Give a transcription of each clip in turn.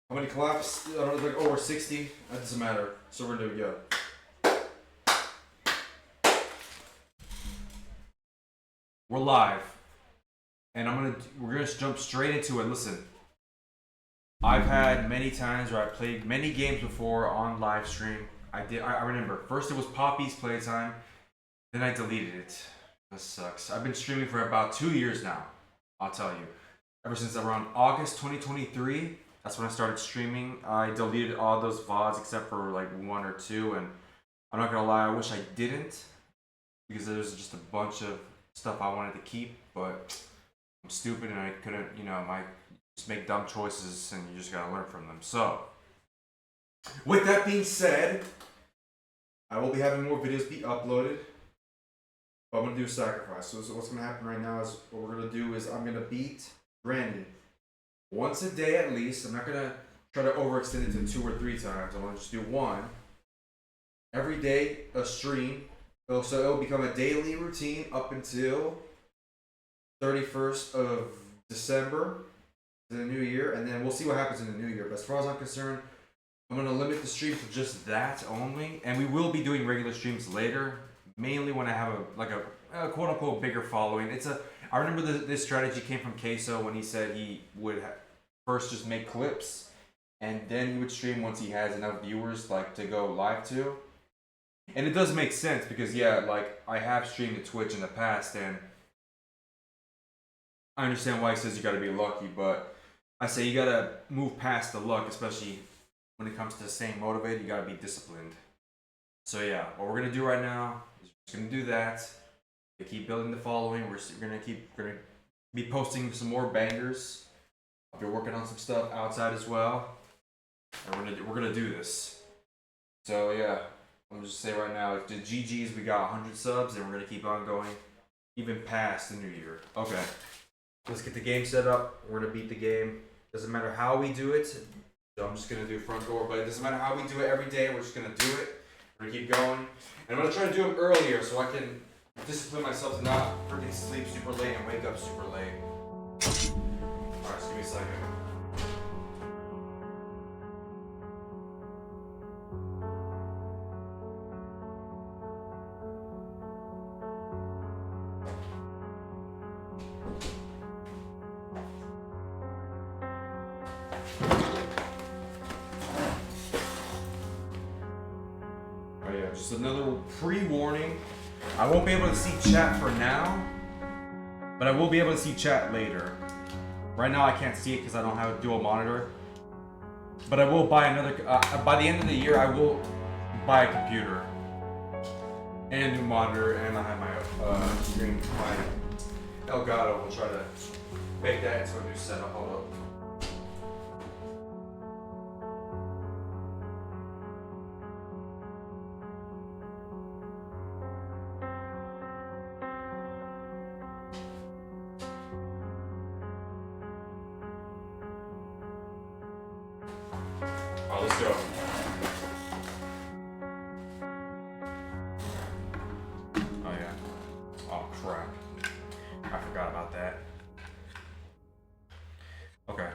How many claps? I don't know, like over 60. That doesn't matter. So we're gonna go. We're live, and we're gonna jump straight into it. Listen, I've had many times where I played many games before on live stream. I remember first it was Poppy's playtime, then I deleted it. That sucks. I've been streaming for about 2 years now. I'll tell you. Ever since around August 2023, that's when I started streaming. I deleted all those VODs except for like one or two, and I'm not gonna lie, I wish I didn't because there's just a bunch of stuff I wanted to keep, but I'm stupid and I couldn't, I just make dumb choices and you just gotta learn from them. So, with that being said, I will be having more videos be uploaded. But I'm gonna do a sacrifice. So what's gonna happen right now is what we're gonna do is I'm gonna beat Brandon once a day at least. I'm not gonna try to overextend it to 2 or 3 times. I'm gonna just do one every day, a stream. So it'll become a daily routine up until 31st of December, the new year, and then we'll see what happens in the new year. But as far as I'm concerned, I'm gonna limit the stream to just that only, and we will be doing regular streams later. Mainly when I have a quote unquote bigger following. I remember this strategy came from Queso when he said he would first just make clips and then he would stream once he has enough viewers to go live to. And it does make sense because I have streamed to Twitch in the past and I understand why he says you gotta be lucky, but I say you gotta move past the luck, especially when it comes to staying motivated. You gotta be disciplined. So yeah, what we're gonna do right now is we're just gonna do that. We keep building the following. We're gonna be posting some more bangers. I'll be working on some stuff outside as well. And we're gonna do this. So yeah, I'm just say right now, the GGs, we got 100 subs, and we're gonna keep on going, even past the new year. Okay, let's get the game set up. We're gonna beat the game. Doesn't matter how we do it. So I'm just gonna do front door, but it doesn't matter how we do it every day. We're just gonna do it. We're gonna keep going, and I'm gonna try to do them earlier so I can discipline myself to not freaking sleep super late and wake up super late. Alright, just give me a second. Oh yeah, just another pre-warning. I won't be able to see chat for now, but I will be able to see chat later. Right now I can't see it because I don't have a dual monitor. But I will buy another, by the end of the year I will buy a computer. And a new monitor, and I have my screen, my Elgato. We'll try to make that into a new setup. Hold up. Let's go. Oh yeah. Oh crap. I forgot about that. Okay.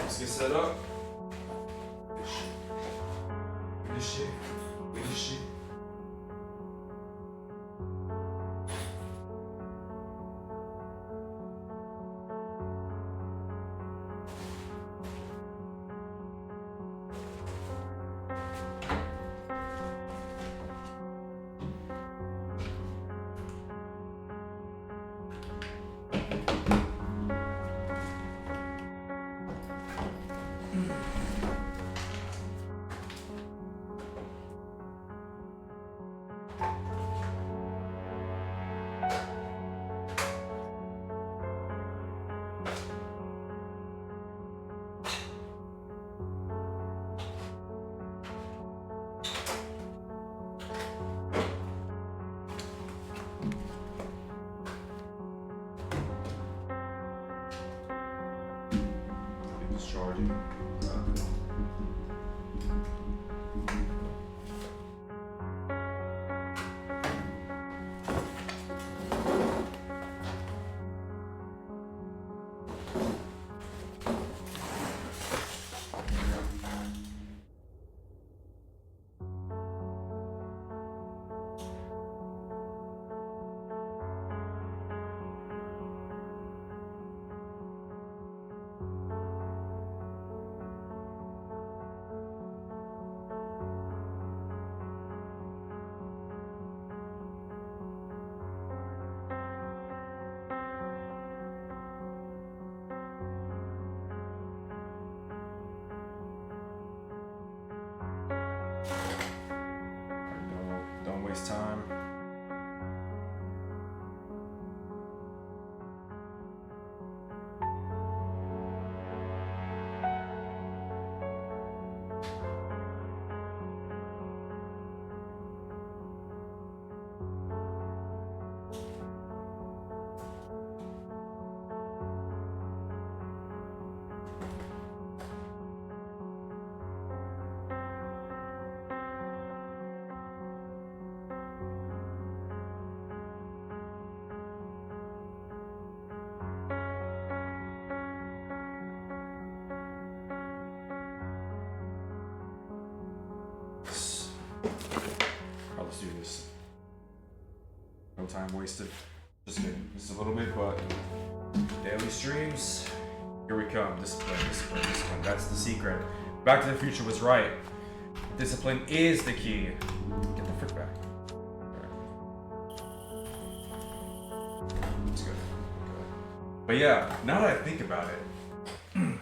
Let's get set up. This shit. This shit. Charging. waste time. Let's do this. No time wasted. Just kidding. Just a little bit, but daily streams. Here we come. Discipline, discipline, discipline. That's the secret. Back to the Future was right. Discipline is the key. Get the frick back. Alright. It's good. But yeah, now that I think about it,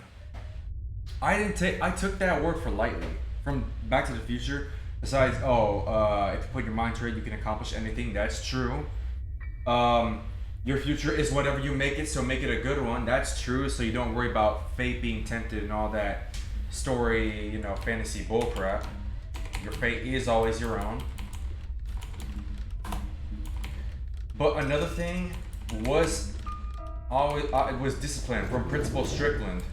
I took that word for lightly. From Back to the Future. Besides, if you put your mind to it, you can accomplish anything. That's true. Your future is whatever you make it, so make it a good one. That's true. So you don't worry about fate being tempted and all that story, fantasy bullcrap. Your fate is always your own. But another thing was discipline from Principal Strickland.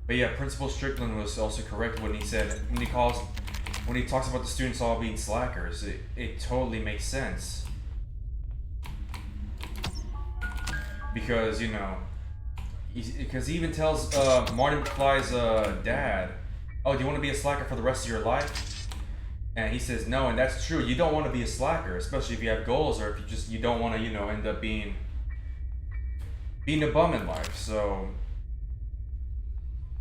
But yeah, Principal Strickland was also correct when he talks about the students all being slackers. It totally makes sense. Because, he even tells Marty McFly's dad, oh, do you want to be a slacker for the rest of your life? And he says no, and that's true. You don't want to be a slacker, especially if you have goals or if you don't want to, end up being a bum in life. So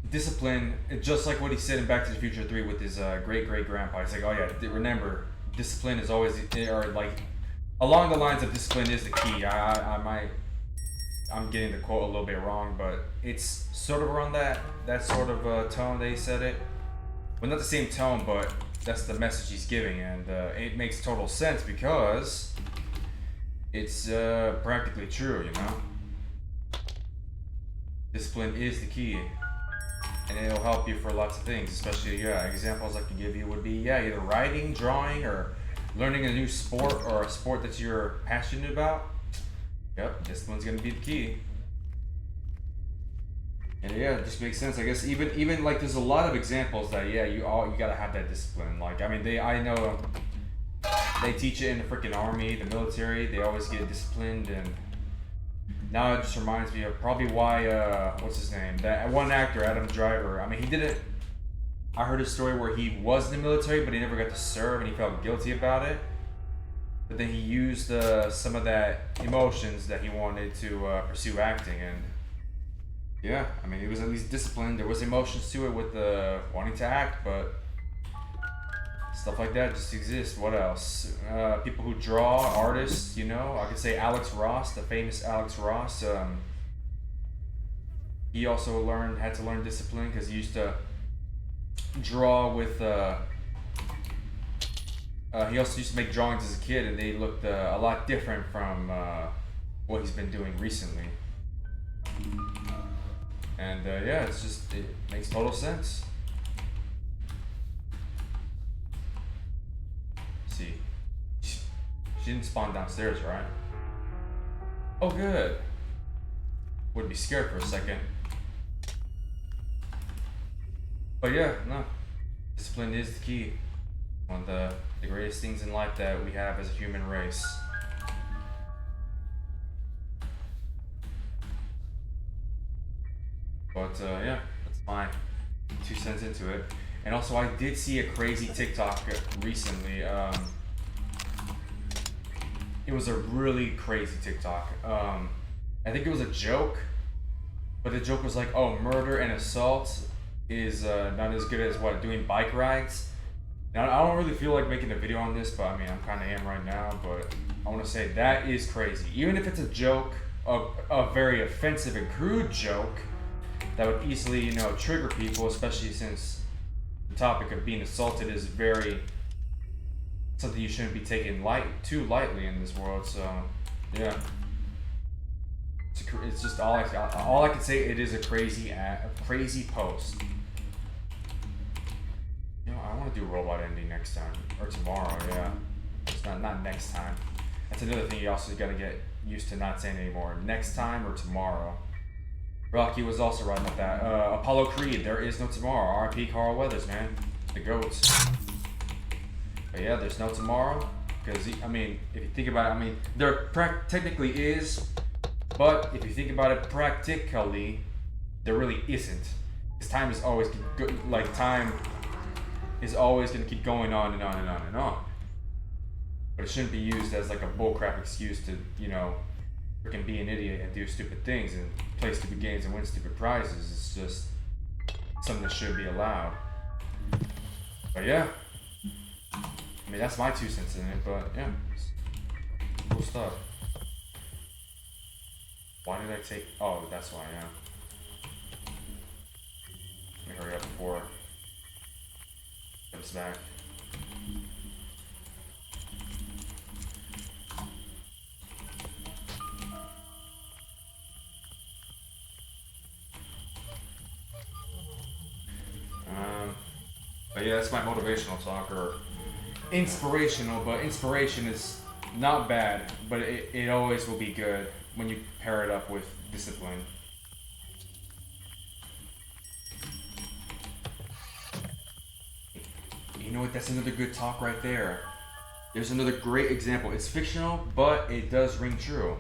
discipline, just like what he said in Back to the Future 3 with his great-great-grandpa. He's like, oh yeah, remember, discipline is always, or like, along the lines of discipline is the key. I'm getting the quote a little bit wrong, but it's sort of around that sort of tone they said it. Well, not the same tone, but that's the message he's giving, and it makes total sense because it's practically true, Discipline is the key. And it'll help you for lots of things, especially, examples I can give you would be, either writing, drawing, or learning a new sport or a sport that you're passionate about. Yep, discipline's gonna be the key. And it just makes sense. I guess even like there's a lot of examples that you gotta have that discipline. Like, I mean, I know they teach it in the freaking army, the military. They always get disciplined, and now it just reminds me of probably why, what's his name? That one actor, Adam Driver. I mean, he did it. I heard a story where he was in the military, but he never got to serve, and he felt guilty about it. But then he used some of that emotions that he wanted to pursue acting, and yeah, I mean, he was at least disciplined. There was emotions to it with wanting to act, but stuff like that just exists. What else? People who draw, artists, I could say Alex Ross, the famous Alex Ross. He also had to learn discipline because he used to draw with, he also used to make drawings as a kid, and they looked a lot different from what he's been doing recently. And it makes total sense. See, she didn't spawn downstairs, right? Oh, good. Would be scared for a second. But yeah, no. Discipline is the key. One of the greatest things in life that we have as a human race. But that's my 2 cents into it. And also, I did see a crazy TikTok recently. It was a really crazy TikTok. I think it was a joke, but the joke was like, oh, murder and assault is not as good as doing bike rides. Now, I don't really feel like making a video on this, but I mean, I'm kind of am right now, but I want to say that is crazy. Even if it's a joke, a very offensive and crude joke that would easily, trigger people, especially since the topic of being assaulted is very something you shouldn't be taken too lightly in this world. So, yeah, it's just all I can say. It is a crazy post. I want to do robot ending next time or tomorrow. Yeah, it's not next time. That's another thing you also got to get used to not saying anymore. Next time or tomorrow. Rocky was also right about that. Apollo Creed, there is no tomorrow. R.I.P. Carl Weathers, man, the goats. But yeah, there's no tomorrow because if you think about it, there technically is, but if you think about it practically, there really isn't. Because time is always time is always going to keep going on and on and on and on. But it shouldn't be used as like a bullcrap excuse to, freaking be an idiot and do stupid things and play stupid games and win stupid prizes. It's just something that should be allowed. But yeah. That's my 2 cents in it, but yeah. Cool stuff. Why did I take... Oh, that's why, yeah. Let me hurry up before it comes back. But yeah, that's my motivational talk, or inspirational, but inspiration is not bad, but it always will be good when you pair it up with discipline. You know what, that's another good talk right there. There's another great example. It's fictional, but it does ring true.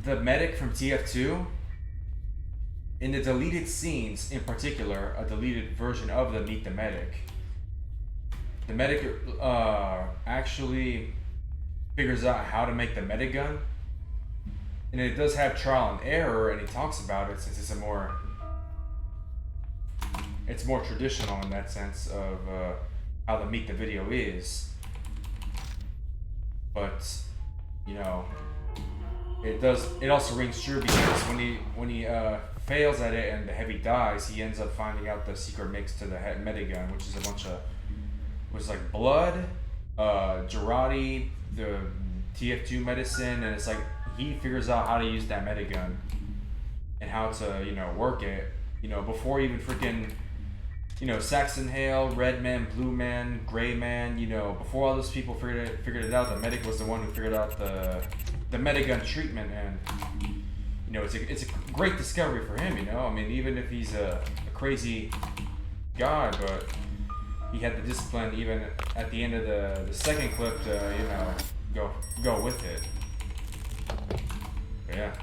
The medic from TF2, in the deleted scenes, in particular, a deleted version of the Meet the Medic, the medic actually figures out how to make the medic gun, and it does have trial and error, and he talks about it since it's more traditional in that sense of how the Meet the Video is. But it also rings true because when he fails at it and the heavy dies, he ends up finding out the secret mix to the medigun, which is a bunch of like blood, Girardi, the TF2 medicine, and it's like he figures out how to use that medigun and how to work it before even freaking Saxon Hale, Red Man, Blue Man, Gray Man, before all those people figured it out, the medic was the one who figured out the medigun treatment, and it's a great discovery for him. Even if he's a crazy guy, but he had the discipline even at the end of the second clip to go with it. But yeah.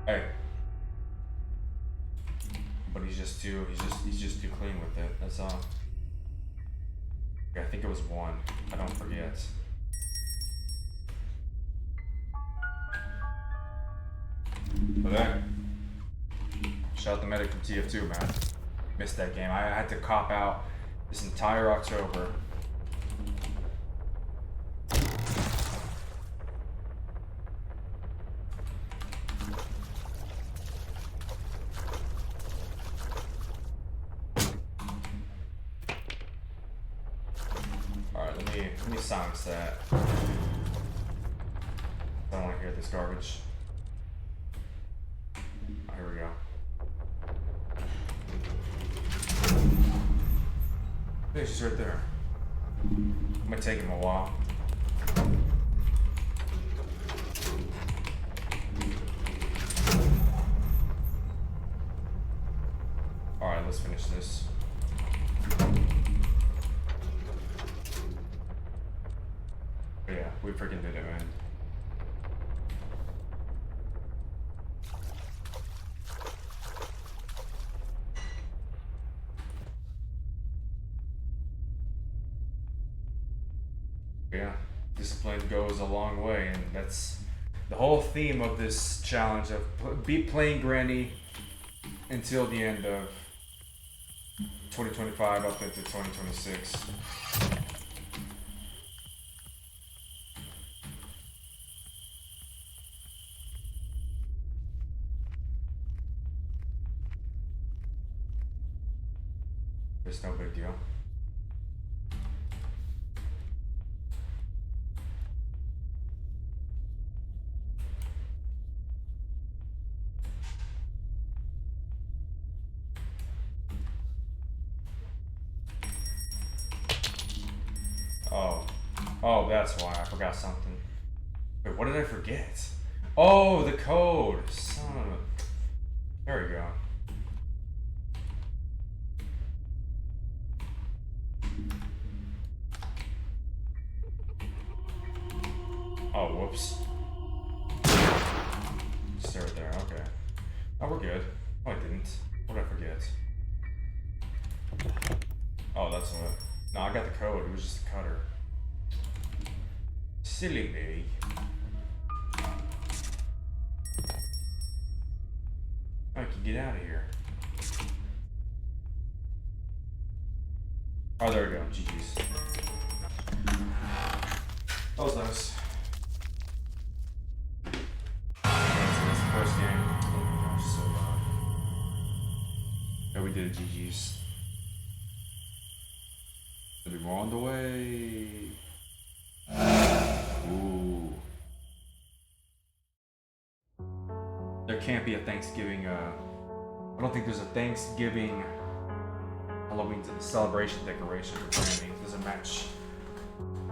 Hey. But he's just too clean with it. That's all. Yeah, I think it was 1. I don't forget. But then, shout out the medic from TF2, man. Missed that game. I had to cop out this entire October. Alright, let me silence that. I don't want to hear this garbage. Here we go. I think she's right there. It might take him a while. Alright, let's finish this. But yeah, we freaking did it, man. Yeah, discipline goes a long way, and that's the whole theme of this challenge of be playing Granny until the end of 2025 up into 2026. It's no big deal. Oh, that's why I forgot something. Wait, what did I forget? Oh, the code. Son of a... There we go. Oh, whoops. Stay right there, okay. Oh, we're good. Oh, I didn't. What did I forget? Oh, that's what. No, I got the code. It was just a cutter. Silly me. I can get out of here. Oh, there we go. GG's. That was nice. That's the first game. Oh my gosh, so loud. Yeah, we did GG's. There'll be more on the way. Ooh. There can't be a Thanksgiving, I don't think there's a Thanksgiving Halloween celebration decoration for Grammy. It doesn't match.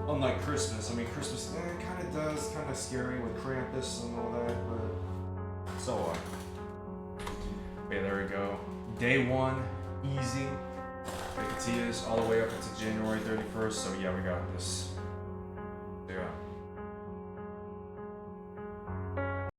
Unlike Christmas. I mean, Christmas kind of does, kind of scary with Krampus and all that, but so what? Okay, there we go. Day one, easy. Vacatillas all the way up until January 31st, so yeah, we got this. Yeah.